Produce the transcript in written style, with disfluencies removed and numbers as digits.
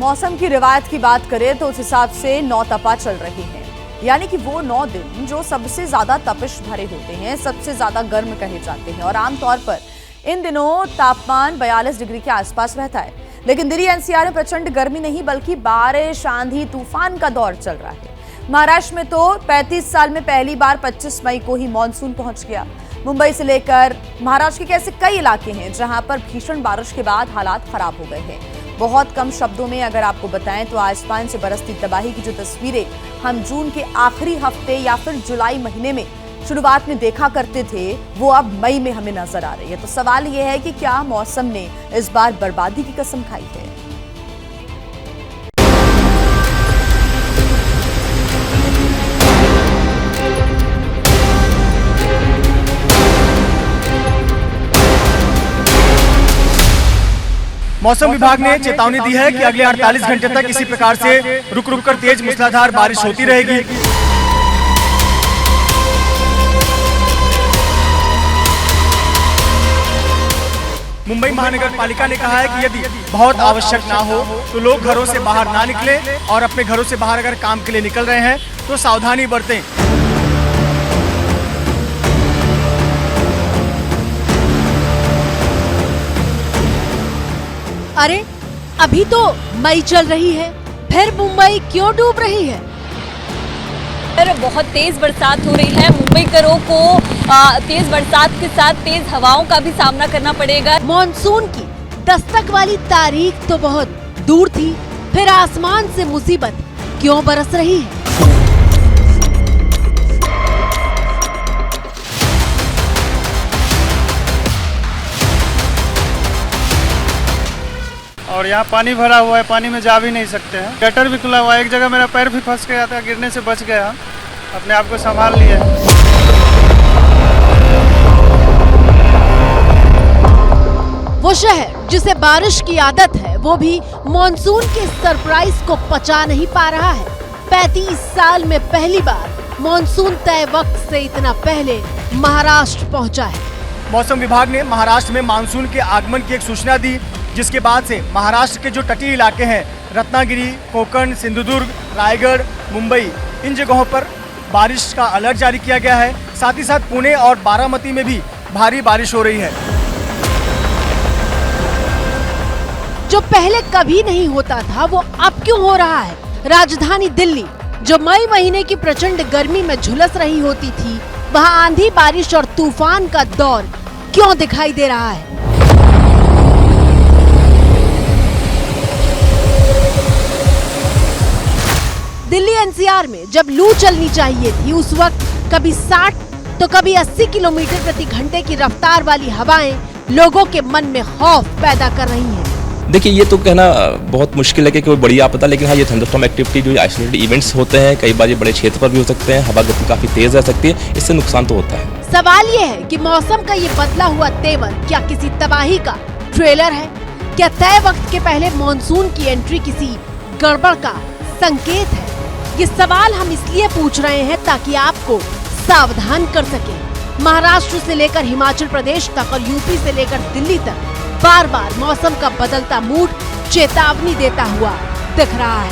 मौसम की रिवायत की बात करें तो उस हिसाब से 9 तपा चल रही है, यानी कि वो 9 दिन जो सबसे ज्यादा तपिश भरे होते हैं, सबसे ज्यादा गर्म कहे जाते हैं और आमतौर पर इन दिनों तापमान 42 डिग्री के आसपास रहता है। लेकिन दिल्ली एनसीआर में प्रचंड गर्मी नहीं बल्कि बारिश, आंधी, तूफान का दौर चल रहा है। महाराष्ट्र में तो 35 साल में पहली बार 25 मई को ही मानसून पहुंच गया। मुंबई से लेकर महाराष्ट्र के ऐसे कई इलाके हैं जहां पर भीषण बारिश के बाद हालात खराब हो गए हैं। बहुत कम शब्दों में अगर आपको बताएं तो आसमान से बरसती तबाही की जो तस्वीरें हम जून के आखिरी हफ्ते या फिर जुलाई महीने में शुरुआत में देखा करते थे, वो अब मई में हमें नजर आ रही है। तो सवाल यह है कि क्या मौसम ने इस बार बर्बादी की कसम खाई है? मौसम विभाग ने चेतावनी दी है कि अगले 48 घंटे तक इसी प्रकार से रुक रुक कर तेज मूसलाधार बारिश होती रहेगी। मुंबई महानगर पालिका ने कहा है कि यदि बहुत आवश्यक ना हो तो लोग घरों से बाहर ना निकलें और अपने घरों से बाहर अगर काम के लिए निकल रहे हैं तो सावधानी बरतें। अरे अभी तो मई चल रही है, फिर मुंबई क्यों डूब रही है? बहुत तेज बरसात हो रही है। मुंबई करों को तेज बरसात के साथ तेज हवाओं का भी सामना करना पड़ेगा। मॉनसून की दस्तक वाली तारीख तो बहुत दूर थी, फिर आसमान से मुसीबत क्यों बरस रही है? और यहाँ पानी भरा हुआ है, पानी में जा भी नहीं सकते हैं। गटर भी खुला हुआ है, एक जगह मेरा पैर भी फंस गया था, गिरने से बच गया, अपने आप को संभाल लिया। वो शहर जिसे बारिश की आदत है वो भी मॉनसून के सरप्राइज को पचा नहीं पा रहा है। 35 साल में पहली बार मॉनसून तय वक्त से इतना पहले महाराष्ट्र पहुंचा है। मौसम विभाग ने महाराष्ट्र में मानसून के आगमन की एक सूचना दी, जिसके बाद से महाराष्ट्र के जो तटीय इलाके हैं, रत्नागिरी, कोंकण, सिंधुदुर्ग, रायगढ़, मुंबई, इन जगहों पर बारिश का अलर्ट जारी किया गया है। साथ ही साथ पुणे और बारामती में भी भारी बारिश हो रही है। जो पहले कभी नहीं होता था वो अब क्यों हो रहा है? राजधानी दिल्ली जो मई महीने की प्रचंड गर्मी में झुलस रही होती थी, वहां आंधी, बारिश और तूफान का दौर क्यों दिखाई दे रहा है? दिल्ली एनसीआर में जब लू चलनी चाहिए थी उस वक्त कभी 60 तो कभी 80 किलोमीटर प्रति घंटे की रफ्तार वाली हवाएं लोगों के मन में खौफ पैदा कर रही हैं। देखिए, ये तो कहना बहुत मुश्किल है कि कोई बड़ी आपदा, लेकिन हाँ, ये थंडरस्टॉर्म एक्टिविटी जो आइसोलेटेड इवेंट्स होते हैं, कई बार ये बड़े क्षेत्र पर भी हो सकते हैं, हवा गति काफी तेज रह सकती है, इससे नुकसान तो होता है। सवाल ये है कि मौसम का ये बदला हुआ तेवर क्या किसी तबाही का ट्रेलर है? क्या तय वक्त के पहले मॉनसून की एंट्री किसी गड़बड़ का संकेत है? ये सवाल हम इसलिए पूछ रहे हैं ताकि आपको सावधान कर सके। महाराष्ट्र से लेकर हिमाचल प्रदेश तक और यूपी से लेकर दिल्ली तक बार बार मौसम का बदलता मूड चेतावनी देता हुआ दिख रहा है।